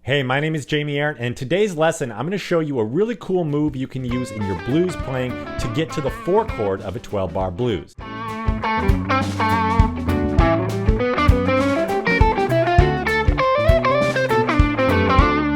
Hey, my name is Jamie Arndt, and in today's lesson, I'm going to show you a really cool move you can use in your blues playing to get to the 4 chord of a 12-bar blues.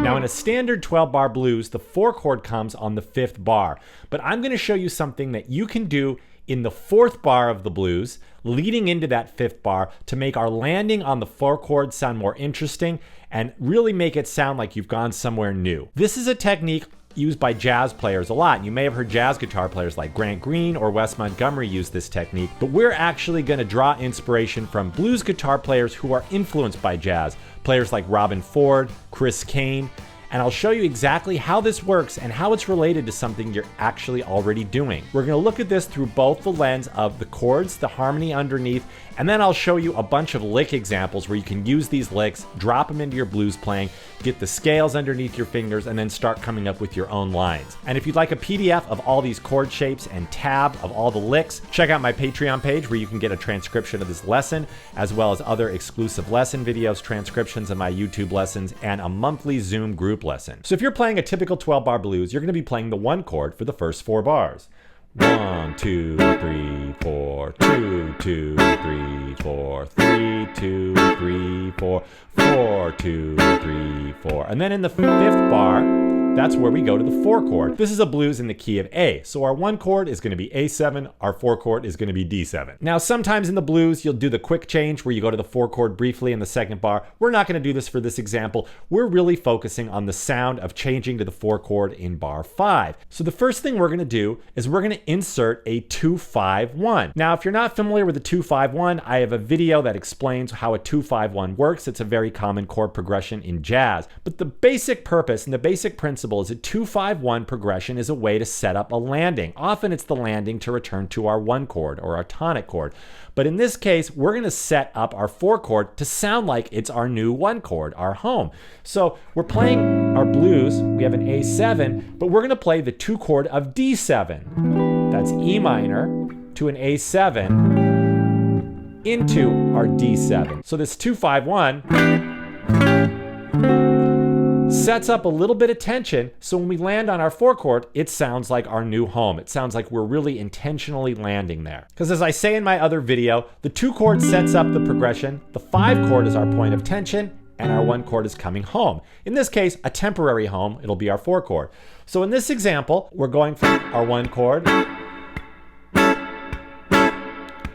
Now, in a standard 12-bar blues, the 4 chord comes on the 5th bar, but I'm going to show you something that you can do in the 4th bar of the blues, leading into that 5th bar to make our landing on the 4 chord sound more interesting and really make it sound like you've gone somewhere new. This is a technique used by jazz players a lot. You may have heard jazz guitar players like Grant Green or Wes Montgomery use this technique, but we're actually going to draw inspiration from blues guitar players who are influenced by jazz, players like Robben Ford, Chris Cain, and I'll show you exactly how this works and how it's related to something you're actually already doing. We're going to look at this through both the lens of the chords, the harmony underneath, and then I'll show you a bunch of lick examples where you can use these licks, drop them into your blues playing, get the scales underneath your fingers, and then start coming up with your own lines. And if you'd like a PDF of all these chord shapes and tab of all the licks, check out my Patreon page where you can get a transcription of this lesson, as well as other exclusive lesson videos, transcriptions of my YouTube lessons, and a monthly Zoom group lesson. So if you're playing a typical 12-bar blues, you're going to be playing the 1 chord for the first 4 bars. 1, 2, 3, 4, 2, 2, 3, 4, 3, 2, 3, 4, 4, 2, 3, 4. And then in the 5th bar, that's where we go to the 4 chord. This is a blues in the key of A. So our 1 chord is going to be A7, our 4 chord is going to be D7. Now, sometimes in the blues, you'll do the quick change where you go to the 4 chord briefly in the 2nd bar. We're not going to do this for this example. We're really focusing on the sound of changing to the 4 chord in bar 5. So the first thing we're going to do is we're going to insert a 2-5-1. Now, if you're not familiar with the 2-5-1, I have a video that explains how a 2-5-1 works. It's a very common chord progression in jazz. But the basic purpose and the basic principle is a 2-5-1 progression is a way to set up a landing. Often it's the landing to return to our 1 chord or our tonic chord. But in this case, we're going to set up our 4 chord to sound like it's our new 1 chord, our home. So we're playing our blues, we have an A7, but we're going to play the 2 chord of D7. That's E minor to an A7 into our D7. So this 2-5-1 sets up a little bit of tension, so when we land on our 4 chord, it sounds like our new home. It sounds like we're really intentionally landing there. Because as I say in my other video, the 2 chord sets up the progression, the 5 chord is our point of tension, and our 1 chord is coming home. In this case, a temporary home, it'll be our 4 chord. So in this example, we're going from our 1 chord,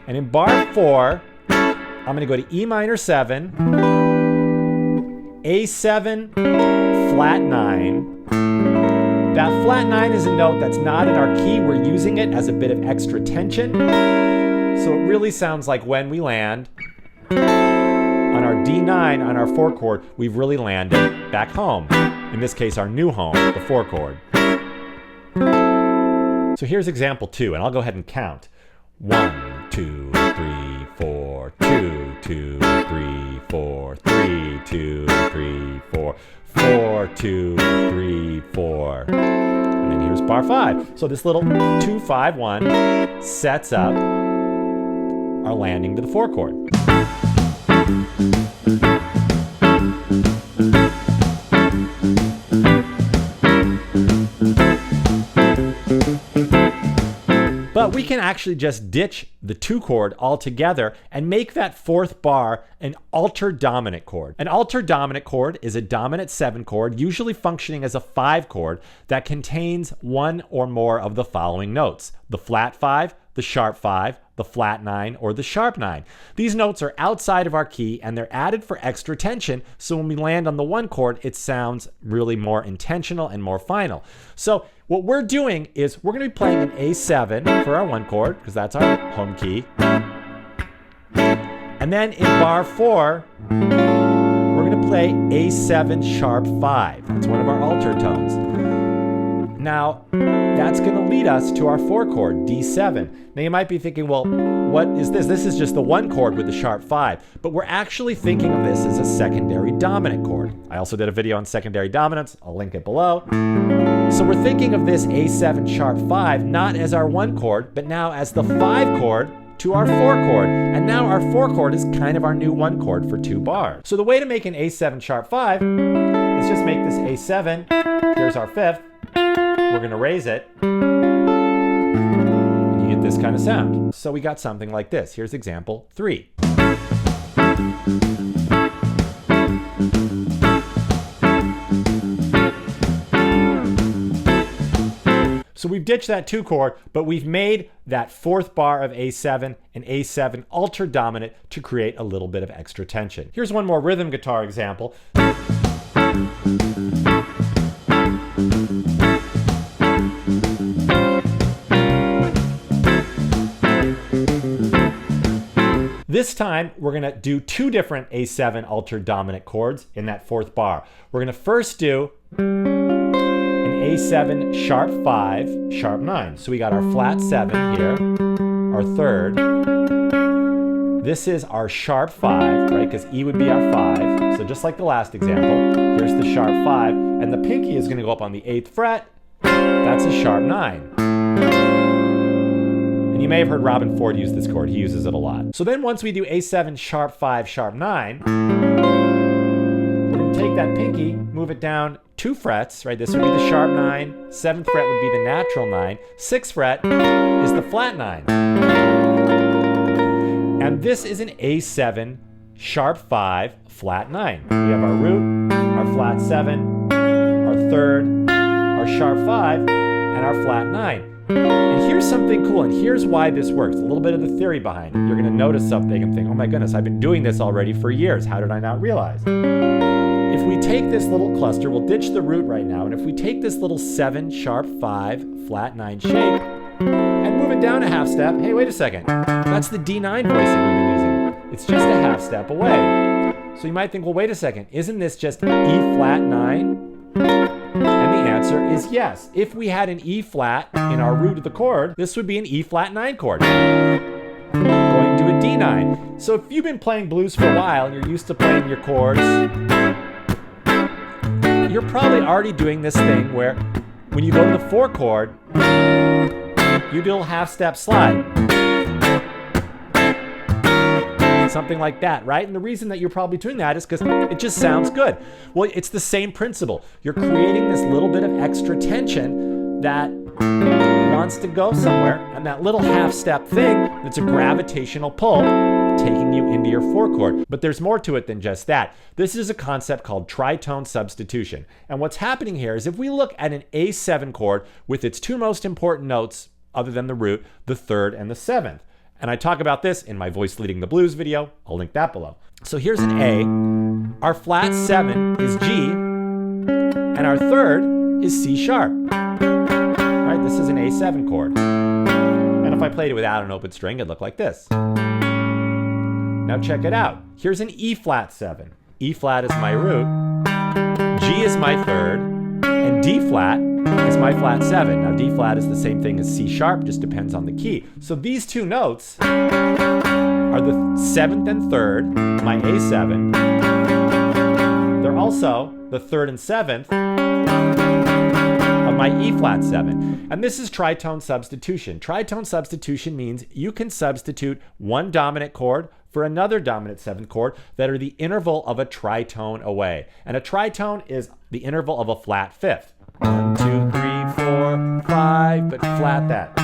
and in bar 4, I'm going to go to E minor 7, A7, flat 9. That flat 9 is a note that's not in our key. We're using it as a bit of extra tension. So it really sounds like when we land on our D9 on our 4 chord, we've really landed back home. In this case, our new home, the 4 chord. So here's example 2, and I'll go ahead and count. 1, 2, 3, 4, 2, 2, 3, 4, 3, 2, 3, 4, 4, 2, 3, 4. And then here's bar 5. So this little 2-5-1 sets up our landing to the 4 chord. But we can actually just ditch the 2 chord altogether and make that 4th bar an altered dominant chord. An altered dominant chord is a dominant 7 chord, usually functioning as a 5 chord that contains one or more of the following notes: the flat 5, the sharp 5, the flat 9, or the sharp 9. These notes are outside of our key and they're added for extra tension, so when we land on the 1 chord, it sounds really more intentional and more final. So what we're doing is we're going to be playing an A7 for our 1 chord, because that's our home key. And then in bar 4, we're going to play A7 sharp 5. That's one of our altered tones. Now, that's going to lead us to our 4 chord, D7. Now you might be thinking, well, what is this? This is just the 1 chord with the sharp 5. But we're actually thinking of this as a secondary dominant chord. I also did a video on secondary dominance. I'll link it below. So we're thinking of this A7 sharp 5 not as our 1 chord, but now as the 5 chord to our 4 chord. And now our 4 chord is kind of our new 1 chord for 2 bars. So the way to make an A7 sharp 5 is just make A7, here's our fifth, we're gonna raise it, and you get this kind of sound. So we got something like this. Here's example 3. So we've ditched that 2 chord, but we've made that 4th bar of A7 and A7 altered dominant to create a little bit of extra tension. Here's one more rhythm guitar example. This time, we're gonna do 2 different A7 altered dominant chords in that 4th bar. We're gonna first do A7 sharp 5, sharp 9. So we got our flat 7 here, our 3rd. This is our sharp 5, right? Because E would be our 5. So just like the last example, here's the sharp 5, and the pinky is going to go up on the 8th fret. That's a sharp 9. And you may have heard Robben Ford use this chord. He uses it a lot. So then once we do A7 sharp 5, sharp 9, we're going to take that pinky, move it down 2 frets, right? This would be the sharp 9, 7th fret would be the natural 9, 6th fret is the flat 9. And this is an A7 sharp 5, flat 9. We have our root, our flat 7, our 3rd, our sharp 5, and our flat 9. And here's something cool, and here's why this works. A little bit of the theory behind it. You're gonna notice something and think, oh my goodness, I've been doing this already for years. How did I not realize? If we take this little cluster, we'll ditch the root right now, and if we take this little 7 sharp 5 flat 9 shape and move it down a half step, hey, wait a second, that's the D9 voicing we've been using. It's just a half step away. So you might think, well, wait a second, isn't this just E flat 9? And the answer is yes. If we had an E flat in our root of the chord, this would be an E flat 9 chord, going to a D9. So if you've been playing blues for a while and you're used to playing your chords, you're probably already doing this thing where when you go to the 4 chord, you do a half step slide. Something like that, right? And the reason that you're probably doing that is because it just sounds good. Well, it's the same principle. You're creating this little bit of extra tension that wants to go somewhere, and that little half step thing, that's a gravitational pull taking you into your 4 chord. But there's more to it than just that. This is a concept called tritone substitution. And what's happening here is if we look at an A7 chord with its 2 most important notes, other than the root, the 3rd and the 7th. And I talk about this in my Voice Leading the Blues video. I'll link that below. So here's an A. Our flat 7 is G, and our 3rd is C sharp. All right, this is an A7 chord. And if I played it without an open string, it'd look like this. Now check it out. Here's an E flat 7. E flat is my root, G is my 3rd, and D flat is my flat 7. Now D flat is the same thing as C sharp, just depends on the key. So these 2 notes are the 7th and 3rd, my A7. They're also the 3rd and 7th of my E flat 7. And this is tritone substitution. Tritone substitution means you can substitute one dominant chord for another dominant 7th chord that are the interval of a tritone away. And a tritone is the interval of a flat 5th. 1, 2, 3, 4, 5, but flat that.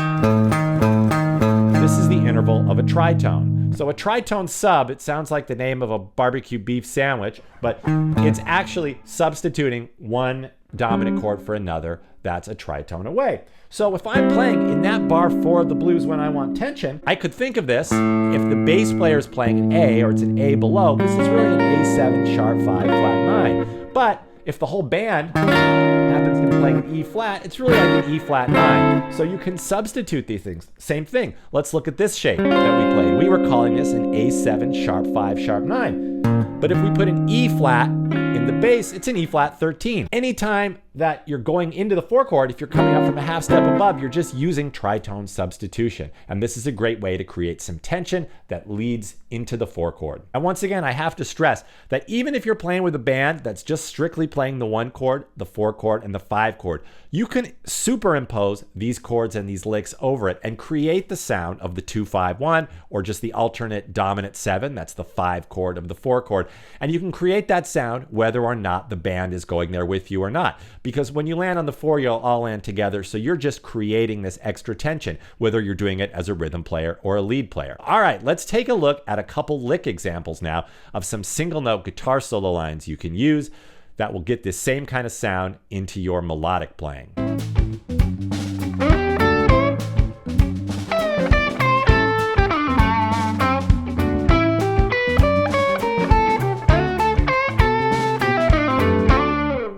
This is the interval of a tritone. So a tritone sub, it sounds like the name of a barbecue beef sandwich, but it's actually substituting one dominant chord for another. That's a tritone away. So if I'm playing in that bar 4 of the blues when I want tension, I could think of this, if the bass player is playing an A or it's an A below, this is really an A7 sharp 5 flat 9. But if the whole band happens to be playing an E flat, it's really like an E flat 9. So you can substitute these things. Same thing. Let's look at this shape that we played. We were calling this an A7 sharp 5 sharp 9. But if we put an E flat in the bass, it's an E flat 13. Anytime that you're going into the 4 chord, if you're coming up from a half step above, you're just using tritone substitution. And this is a great way to create some tension that leads into the 4 chord. And once again, I have to stress that even if you're playing with a band that's just strictly playing the 1 chord, the 4 chord, and the 5 chord, you can superimpose these chords and these licks over it and create the sound of the 2-5-1 or just the alternate dominant 7, that's the 5 chord of the 4 chord. And you can create that sound sound whether or not the band is going there with you or not. Because when you land on the 4, you'll all land together, so you're just creating this extra tension, whether you're doing it as a rhythm player or a lead player. All right, let's take a look at a couple lick examples now of some single note guitar solo lines you can use that will get this same kind of sound into your melodic playing.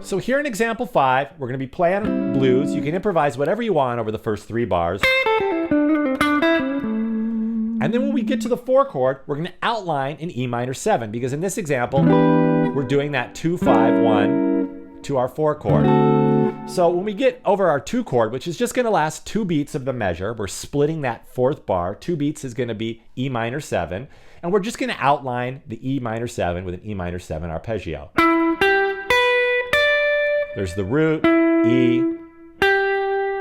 So here in example 5, we're going to be playing blues. You can improvise whatever you want over the first 3 bars. And then when we get to the 4 chord, we're going to outline an E minor 7, because in this example, we're doing that 2, 5, 1 to our 4 chord. So when we get over our 2 chord, which is just going to last 2 beats of the measure, we're splitting that 4th bar. 2 beats is going to be E minor 7. And we're just going to outline the E minor 7 with an E minor 7 arpeggio. There's the root, E,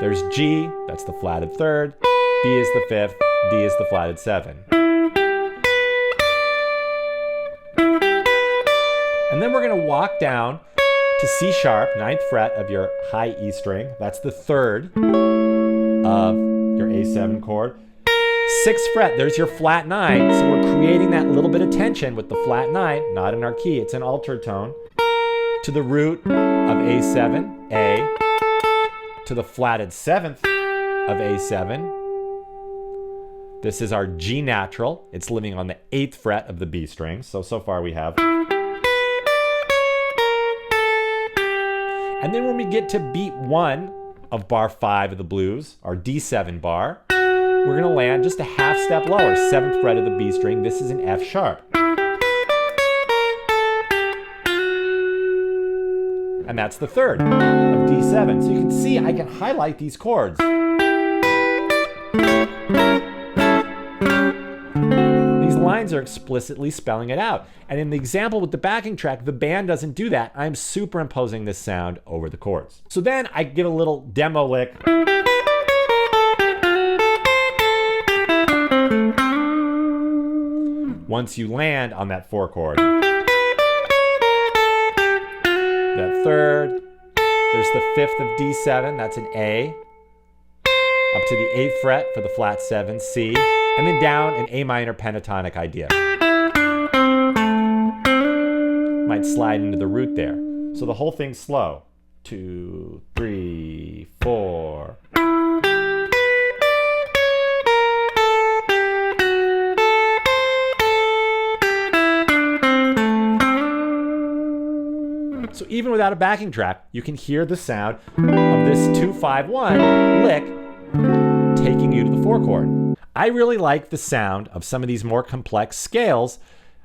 there's G, that's the flatted 3rd, B is the 5th, D is the flatted 7. And then we're going to walk down to C sharp, 9th fret of your high E string, that's the 3rd of your A7 chord. 6th fret, there's your flat 9, so we're creating that little bit of tension with the flat 9, not in our key, it's an altered tone. To the root of A7, A, to the flatted 7th of A7. This is our G natural. It's living on the 8th fret of the B string. So far we have. And then when we get to beat 1 of bar 5 of the blues, our D7 bar, we're going to land just a half step lower, 7th fret of the B string. This is an F sharp. And that's the 3rd of D7. So you can see I can highlight these chords. These lines are explicitly spelling it out. And in the example with the backing track, the band doesn't do that. I'm superimposing this sound over the chords. So then I give a little demo lick. Once you land on that 4 chord. That 3rd, there's the 5th of D7, that's an A, up to the 8th fret for the flat 7, C, and then down an A minor pentatonic idea. Might slide into the root there. So the whole thing's slow. 2, 3, 4. So even without a backing track, you can hear the sound of this 2-5-1 lick taking you to the 4 chord. I really like the sound of some of these more complex scales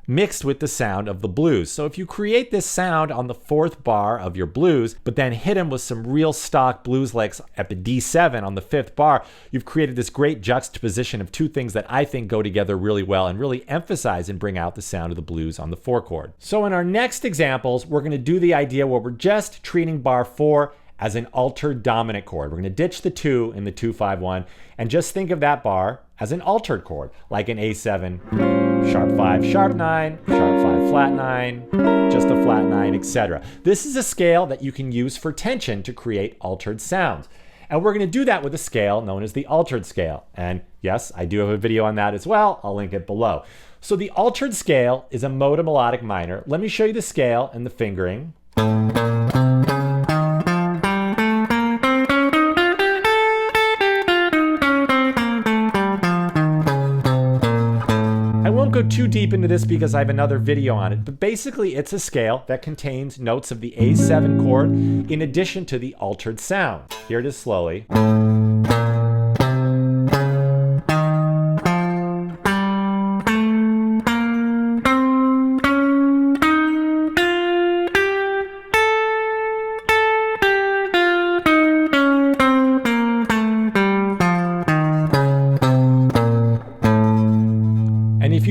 mixed with the sound of the blues. So if you create this sound on the 4th bar of your blues, but then hit them with some real stock blues licks at the D7 on the 5th bar, you've created this great juxtaposition of 2 things that I think go together really well and really emphasize and bring out the sound of the blues on the 4 chord. So in our next examples, we're going to do the idea where we're just treating bar 4 as an altered dominant chord. We're going to ditch the 2 in the 2-5-1 and just think of that bar as an altered chord, like an A7, sharp 5, sharp 9, sharp 5, flat 9, just a flat 9, etc. This is a scale that you can use for tension to create altered sounds. And we're going to do that with a scale known as the altered scale. And yes, I do have a video on that as well. I'll link it below. So the altered scale is a monomelodic minor. Let me show you the scale and the fingering. Go too deep into this because I have another video on it, but basically it's a scale that contains notes of the A7 chord in addition to the altered sound. Here it is slowly.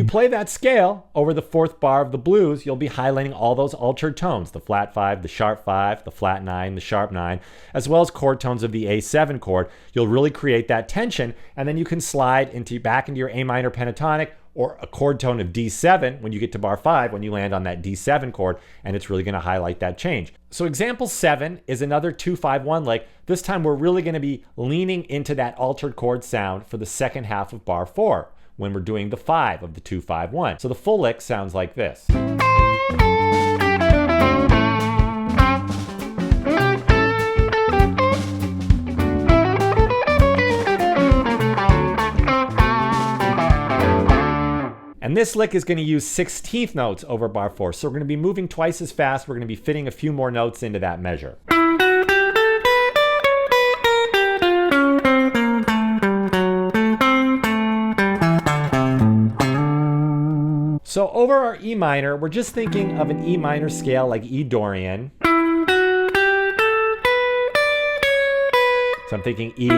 Play that scale over the 4th bar of the blues, you'll be highlighting all those altered tones, the flat 5, the sharp 5, the flat 9, the sharp 9, as well as chord tones of the A7 chord. You'll really create that tension, and then you can slide back into your A minor pentatonic or a chord tone of D7 when you get to bar 5, when you land on that D7 chord, and it's really going to highlight that change. So example 7 is another 2-5-1 lick. This time we're really going to be leaning into that altered chord sound for the second half of bar 4 when we're doing the 5 of the 2-5-1. So the full lick sounds like this. And this lick is going to use 16th notes over bar 4. So we're going to be moving twice as fast. We're going to be fitting a few more notes into that measure. So over our E minor, we're just thinking of an E minor scale like E Dorian. So I'm thinking E,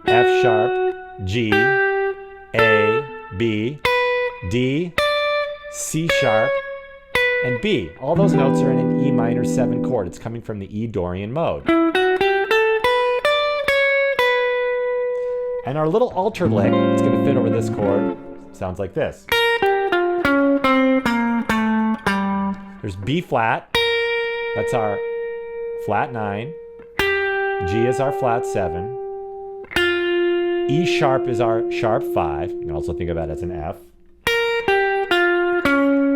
F sharp, G, A, B, D, C sharp, and B. All those notes are in an E minor 7 chord. It's coming from the E Dorian mode. And our little altered lick, it's going to fit over this chord, sounds like this. There's B flat, that's our flat 9. G is our flat 7. E sharp is our sharp 5. You can also think of that as an F.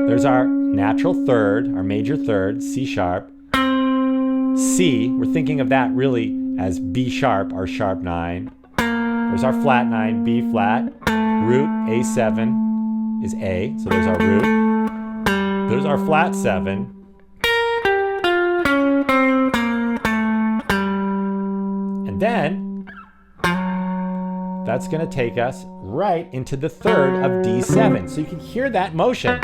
There's our natural third, our major third, C sharp. C, we're thinking of that really as B sharp, our sharp 9. There's our flat 9, B flat. Root, A7 is A, so there's our root. There's our flat 7. And then, that's going to take us right into the third of D7. So you can hear that motion.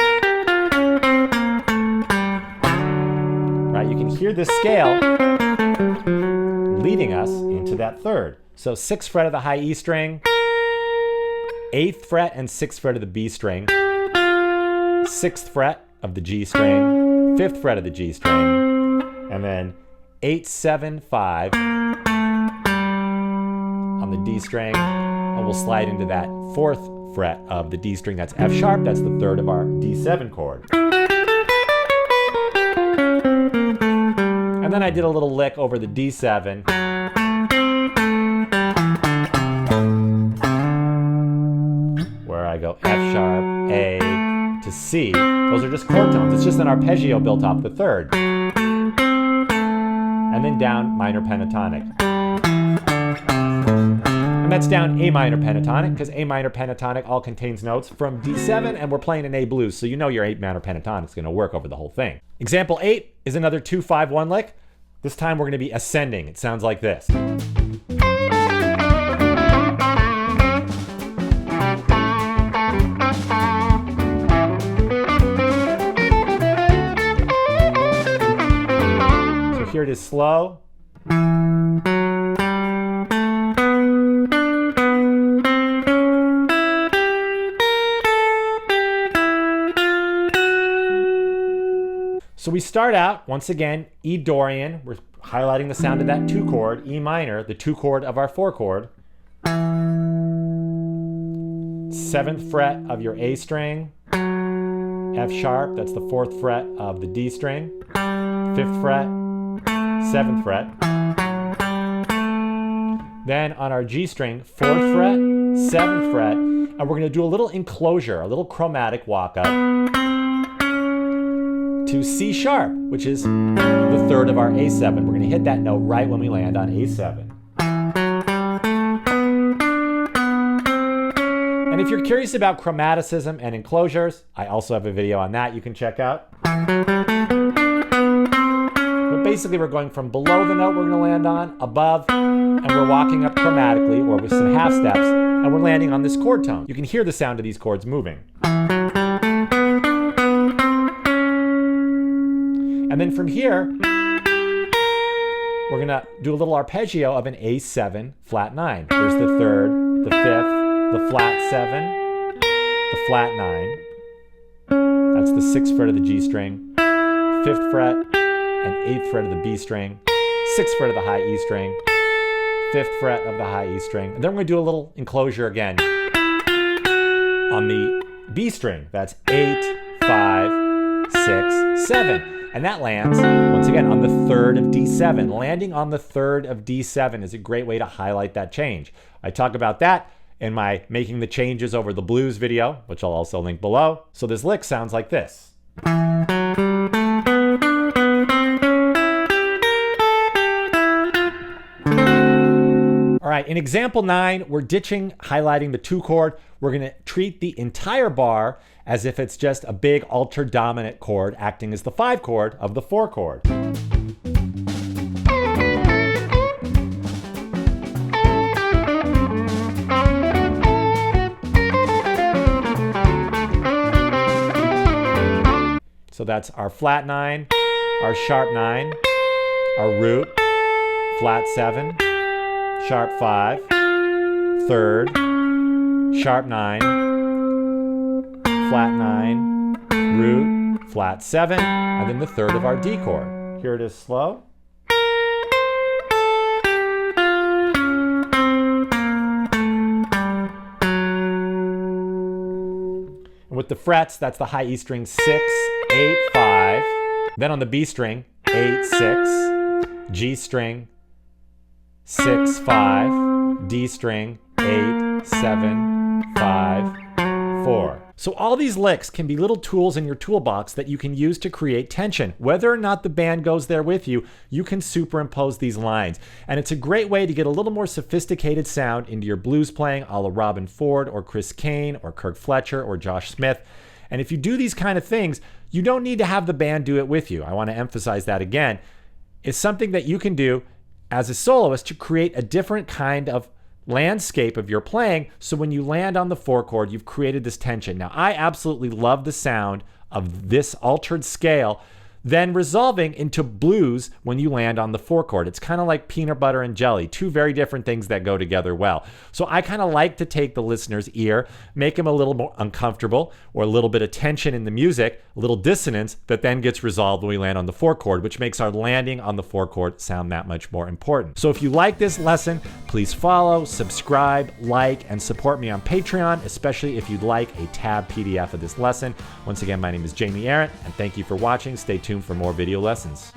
Right, you can hear this scale leading us into that third. So 6th fret of the high E string, 8th fret and 6th fret of the B string, 6th fret of the G string, 5th fret of the G string, and then 8, 7, 5 on the D string, and we'll slide into that 4th fret of the D string. That's F sharp, that's the third of our D7 chord. And then I did a little lick over the D7. Where I go F sharp, A to C. Those are just chord tones. It's just an arpeggio built off the third. And then down minor pentatonic. And that's down A minor pentatonic, because A minor pentatonic all contains notes from D7, and we're playing an A blues, so you know your 8 minor pentatonic is going to work over the whole thing. Example 8 is another 2-5-1 lick. This time we're going to be ascending. It sounds like this. So here it is slow. So we start out, once again, E Dorian. We're highlighting the sound of that 2 chord, E minor, the 2 chord of our 4 chord. 7th fret of your A string, F sharp, that's the 4th fret of the D string, 5th fret, 7th fret. Then on our G string, 4th fret, 7th fret, and we're going to do a little enclosure, a little chromatic walk up to C sharp, which is the third of our A7. We're going to hit that note right when we land on A7. And if you're curious about chromaticism and enclosures, I also have a video on that you can check out. But basically we're going from below the note we're going to land on, above, and we're walking up chromatically or with some half steps, and we're landing on this chord tone. You can hear the sound of these chords moving. And then from here, we're going to do a little arpeggio of an A7 flat 9. There's the third, the 5th, the flat 7, the flat 9. That's the 6th fret of the G string, 5th fret and 8th fret of the B string, 6th fret of the high E string, 5th fret of the high E string. And then we're going to do a little enclosure again on the B string. That's 8, 5, 6, 7. And that lands, once again, on the 3rd of D7. Landing on the 3rd of D7 is a great way to highlight that change. I talk about that in my Making the Changes Over the Blues video, which I'll also link below. So this lick sounds like this. All right, in example 9, we're ditching highlighting the 2 chord. We're going to treat the entire bar as if it's just a big altered dominant chord acting as the 5 chord of the 4 chord. So that's our flat 9, our sharp 9, our root, flat 7, sharp 5, 3rd, sharp 9, flat 9, root, flat 7, and then the 3rd of our D chord. Here it is slow. And with the frets, that's the high E string 6, 8, 5. Then on the B string, 8, 6, G string, 6, 5, D string, 8, 7, 5, 4. So all these licks can be little tools in your toolbox that you can use to create tension. Whether or not the band goes there with you, you can superimpose these lines. And it's a great way to get a little more sophisticated sound into your blues playing, a la Robben Ford or Chris Cain or Kirk Fletcher or Josh Smith. And if you do these kind of things, you don't need to have the band do it with you. I want to emphasize that again. It's something that you can do as a soloist to create a different kind of landscape of your playing, so when you land on the 4 chord, you've created this tension. Now, I absolutely love the sound of this altered scale then resolving into blues when you land on the 4 chord. It's kind of like peanut butter and jelly, 2 very different things that go together well. So I kind of like to take the listener's ear, make him a little more uncomfortable, or a little bit of tension in the music, a little dissonance that then gets resolved when we land on the 4 chord, which makes our landing on the 4 chord sound that much more important. So if you like this lesson, please follow, subscribe, like, and support me on Patreon, especially if you'd like a tab PDF of this lesson. Once again, my name is Jamie Arent, and thank you for watching. Stay tuned for more video lessons.